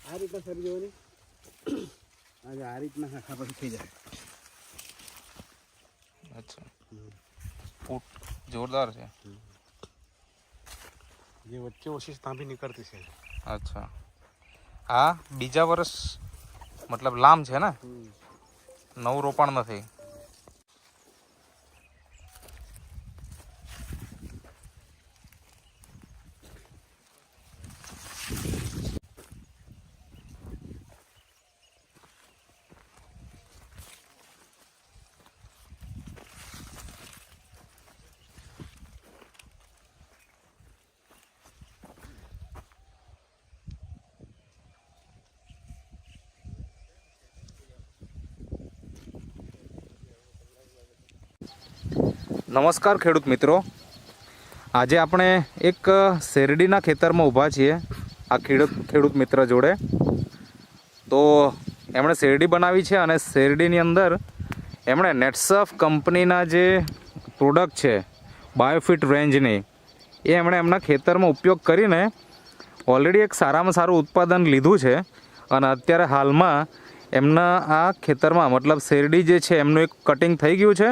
આ રીતના સરી જવાની આજે આ રીતના આખા પછી થઈ જાય. અચ્છા, ફૂટ જોરદાર છે. જે વચ્ચે ઓછી તાંબી નીકળતી છે. અચ્છા, હા બીજા વર્ષ મતલબ લાંબ છે ને, નવું રોપાણ નથી. નમસ્કાર ખેડૂત મિત્રો, આજે આપણે એક શેરડીના ખેતરમાં ઊભા છીએ આ ખેડૂત મિત્ર જોડે. તો એમણે શેરડી બનાવી છે અને શેરડીની અંદર એમણે નેટસફ કંપનીના જે પ્રોડક્ટ છે બાયોફિટ રેન્જની એ એમણે એમના ખેતરમાં ઉપયોગ કરીને ઓલરેડી એક સારામાં સારું ઉત્પાદન લીધું છે. અને અત્યારે હાલમાં એમના આ ખેતરમાં મતલબ શેરડી જે છે એમનું એક કટિંગ થઈ ગયું છે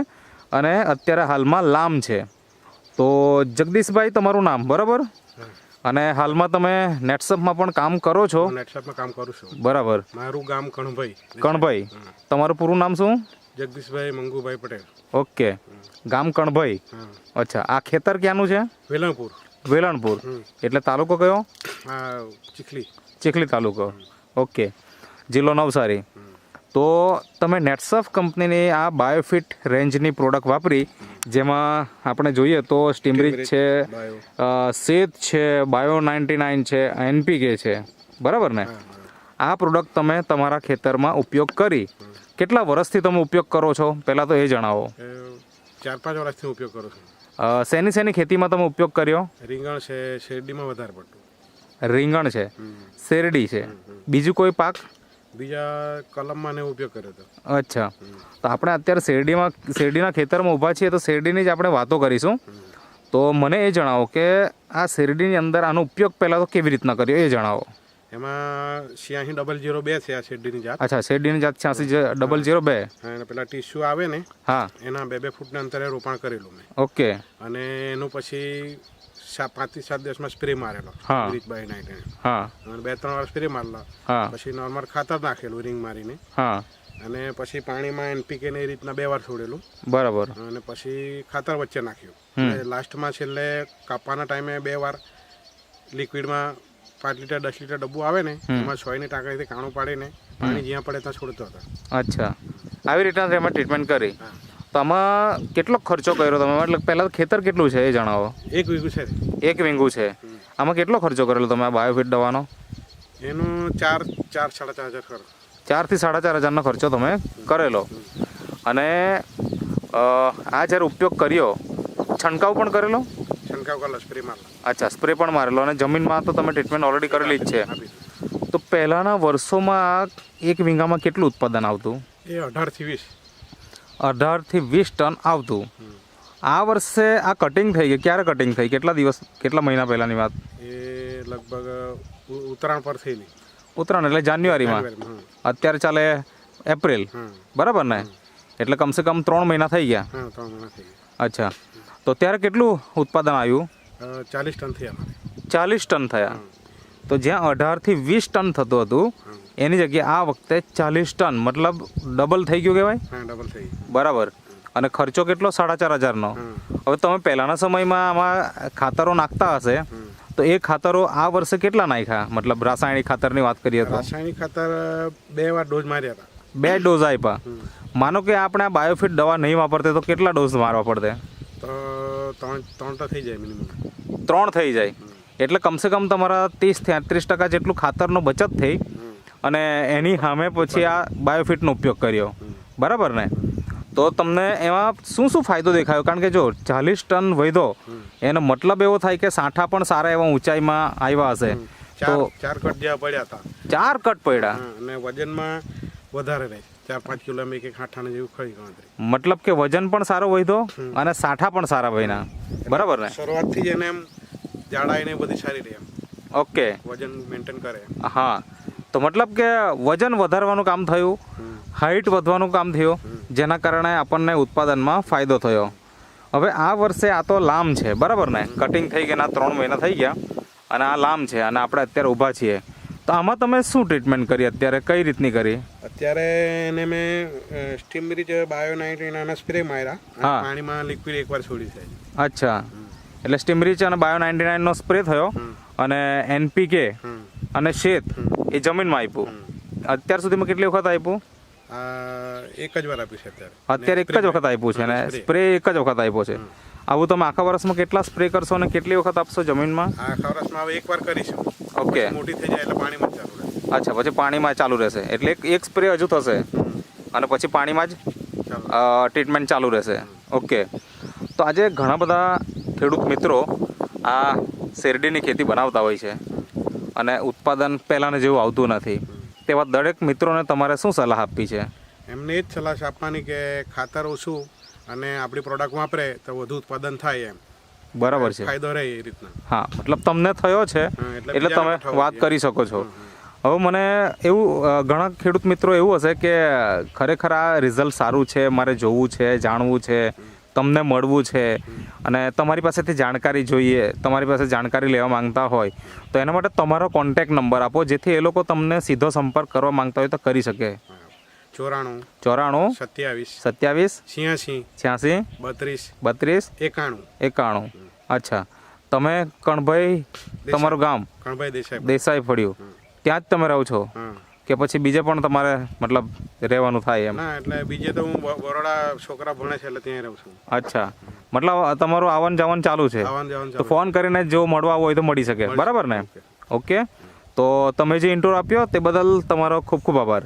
અને અત્યારે હાલમાં લામ છે. તો જગદીશભાઈ તમારું નામ બરાબર, અને હાલમાં તમે નેટસપમાં પણ કામ કરો છો? નેટસપમાં કામ કરું છું. બરાબર. મારું ગામ કણભાઈ. કણભાઈ, તમારું પૂરું નામ શું? જગદીશભાઈ મંગુભાઈ પટેલ. ઓકે, ગામ કણભાઈ. અચ્છા, આ ખેતર ક્યાંનું છે? વેલણપુર. વેલણપુર એટલે તાલુકો કયો? ચીખલી. ચીખલી તાલુકો. ઓકે, જિલ્લો નવસારી. તો તમે નેટસફ કંપનીની આ બાયોફિટ રેન્જની પ્રોડક્ટ વાપરી, જેમાં આપણે જોઈએ તો સ્ટીમરીચ છે, સેત છે, બાયો 99 છે, NPK છે, બરાબર ને? આ પ્રોડક્ટ તમે તમારા ખેતરમાં ઉપયોગ કરી કેટલા વર્ષથી તમે ઉપયોગ કરો છો પહેલાં તો એ જણાવો. 4-5 વર્ષથી ઉપયોગ કરું છું. શેની ખેતીમાં તમે ઉપયોગ કર્યો? રીંગણ છે, શેરડીમાં વધારે પડતું. રીંગણ છે, શેરડી છે, બીજું કોઈ પાક? બીજા કલમમાં ને ઉપયોગ કર્યો હતો. અચ્છા, તો આપણે અત્યારે શેરડીના ખેતરમાં ઊભા છીએ તો શેરડીની જ આપણે વાતો કરીશું. તો મને એ જણાવો કે આ શેરડીની અંદર આનો ઉપયોગ પહેલાં તો કેવી રીતના કર્યો એ જણાવો. એમાં 86-002 છે આ શેરડીની જાત. અચ્છા, શેરડીની જાત 86-002. અને પેલા ટીસ્યુ આવે ને, હા, એના 2-2 ફૂટના અંતરે રોપાણ કરેલું મેં. ઓકે. અને એનું પછી 5 થી 7 દિવસમાં સ્પ્રે મારેલો. હા. અને 2-3 વાર સ્પ્રે મારેલો. પછી નોર્મલ ખાતર નાખેલું રિંગ મારીને. હા. અને પછી પાણીમાં NPK ને એ રીતના 2 વાર છોડેલું. બરાબર. અને પછી ખાતર વચ્ચે નાખ્યું. અને લાસ્ટમાં છેલ્લે કાપવાના ટાઈમે 2 વાર લિક્વિડમાં 5 લીટર 10 લીટર ડબ્બુ આવે ને, એમાં 6ની ટાંકાથી કાણું પાડીને પાણી જ્યાં પડે ત્યાં છોડતો હતો. અચ્છા, આવી રીતના એમાં ટ્રીટમેન્ટ કરી. તો આમાં કેટલો ખર્ચો કર્યો તમે? એટલે પહેલાં ખેતર કેટલું છે એ જણાવો. 1 વીઘું છે. 1 વીઘું છે. આમાં કેટલો ખર્ચો કરેલો તમે આ બાયોફિટ દવાનો? એનું 4-4.5 હજાર ખર્ચ. 4 થી 4.5 હજારનો ખર્ચો તમે કરેલો. અને આ જ્યારે ઉપયોગ કર્યો, છંટકાવ પણ કરેલો? છંટકાવ કરેલો, સ્પ્રે મારેલો. અચ્છા, સ્પ્રે પણ મારેલો. અને જમીનમાં તો તમે ટ્રીટમેન્ટ ઓલરેડી કરેલી જ છે. તો પહેલાંના વર્ષોમાં 1 વીઘામાં કેટલું ઉત્પાદન આવતું? એ 18 થી 20 ટન આવતું. આ વર્ષે આ કટિંગ થઈ ગઈ, ક્યારે કટિંગ થઈ? કેટલા મહિના પહેલાંની વાત? એ લગભગ ઉત્તરાયણ પર થયેલી. ઉત્તરાયણ એટલે જાન્યુઆરીમાં. અત્યારે ચાલે એપ્રિલ, બરાબર ને? એટલે કમસે કમ 3 મહિના થઈ ગયા. અચ્છા, તો ત્યારે કેટલું ઉત્પાદન આવ્યું? 40 ટન થયા. 40 ટન થયા. તો જ્યાં 18 થી 20 ટન થતું હતું એની જગ્યાએ આ વખતે 40 ટન, મતલબ ડબલ થઈ ગયું કહેવાય. ડબલ થઈ ગયું. બરાબર. અને ખર્ચો કેટલો? 4.5 હજારનો. હવે તમે પહેલાંના સમયમાં આમાં ખાતરો નાખતા હશે, તો એ ખાતરો આ વર્ષે કેટલા નાખ્યા? મતલબ રાસાયણિક ખાતરની વાત કરીએ તો રાસાયણિક ખાતર 2 વાર ડોઝ માર્યા હતા. 2 ડોઝ આપ્યા. માનો કે આપણે આ બાયોફિટ દવા નહીં વાપરતે તો કેટલા ડોઝ મારવા પડતે? તો 3 તો થઈ જાય મિનિમમ. 3 થઈ જાય. એટલે કમસે કમ તમારા 30-33% જેટલું ખાતરનો બચત થઈ. અને એની સામે પછી આ બાયોફિટનો ઉપયોગ કર્યો, બરાબર ને? તો તમને એમાં શું ફાયદો દેખાયો? કારણ કે જો 40 ટન વધ્યો એનો મતલબ એવો થાય કે સાંઠા પણ સારા એવા ઊંચાઈમાં આવ્યા હશે. તો 4 કટ જેવા પડ્યા હતા. 4 કટ પડ્યા. અને વજનમાં વધારે રહે, 4-5 કિલો એક હાંઠાને જેવું ખરી ગણતરી. મતલબ કે વજન પણ સારો વધ્યો અને સાંઠા પણ સારા બન્યા, બરાબર ને? શરૂઆતથી જ એને એમ જાડાઈને બધી સારી રહે. ઓકે, વજન મેન્ટેન કરે. હા, તો મતલબ કે વજન વધારવાનું કામ થયું, હાઇટ વધવાનું કામ થયું, જેના કારણે આપણને ઉત્પાદનમાં ફાયદો થયો. હવે આ વર્ષે આ તો લામ છે બરાબર ને, કટિંગ થઈ ગયા 3 મહિના થઈ ગયા અને આ લામ છે અને આપણે અત્યારે ઊભા છીએ. તો આમાં તમે શું ટ્રીટમેન્ટ કરી અત્યારે, કઈ રીતની કરી? અત્યારે એને મેં સ્ટીમરીચ બાયો-19 આના સ્પ્રે માર્યા, પાણીમાં લિક્વિડ એકવાર છોડી છે. અચ્છા, એટલે સ્ટીમરીચ અને બાયો-19 નો સ્પ્રે થયો અને NPK અને શેત એ જમીનમાં આપ્યું. અત્યાર સુધીમાં કેટલી વખત આપ્યું? એક જ વાર આપ્યું છે અત્યારે એક જ વખત આપ્યું છે ને સ્પ્રે એક જ વખત આપ્યો છે. આવું તમે આખા વર્ષમાં કેટલા સ્પ્રે કરશો અને કેટલી વખત આપશો જમીનમાં? આખા વર્ષમાં હવે એકવાર કરીશું. ઓકે, મોટી થઈ જાય એટલે પાણીમાં ચાલુ રહેશે. અચ્છા, પછી પાણીમાં ચાલુ રહેશે એટલે એક સ્પ્રે હજુ થશે અને પછી પાણીમાં જ ટ્રીટમેન્ટ ચાલુ રહેશે. ઓકે, તો આજે ઘણા બધા ખેડૂત મિત્રો આ શેરડીની ખેતી બનાવતા હોય છે અને ઉત્પાદન પહેલાંને જેવું આવતું નથી. તેવા દરેક મિત્રોને તમારે શું સલાહ આપવી છે? એમને એ જ સલાહ આપવાની કે ખાતર ઓછું અને આપણી પ્રોડક્ટ વાપરે તો વધુ ઉત્પાદન થાય એમ. બરાબર છે, ફાયદો રહે એ રીતના. હા, મતલબ તમને થયો છે એટલે તમે વાત કરી શકો છો. હવે મને એવું ઘણા ખેડૂત મિત્રો એવું હશે કે ખરેખર આ રિઝલ્ટ સારું છે, મારે જોવું છે, જાણવું છે, તમને મળવું છે અને તમારી પાસેથી જાણકારી જોઈએ, તમારી પાસે જાણકારી લેવા માંગતા હોય તો એના માટે તમારો કોન્ટેક્ટ નંબર આપો, જેથી એ લોકો તમને સીધો સંપર્ક કરવા માંગતા હોય તો કરી શકે. 94 27 86 32 91. અચ્છા, તમે કણભાઈ, તમારું ગામ દેસાઈ ફળ્યું, ત્યાં જ તમે રહો છો કે પછી બીજે પણ તમારે મતલબ રહેવાનું થાય એમ? ના, એટલે બીજે તો હું બરોડા છોકરા ભણે છે એટલે ત્યાં રહું છું. અચ્છા, મતલબ તમારું આવન જાવન ચાલુ છે, તો ફોન કરીને જો મળવા હોય તો મળી શકે, બરાબર ને? ઓકે, તો તમે જે ઇન્ટરવ્યુ આપ્યો તે બદલ તમારો ખૂબ ખૂબ આભાર.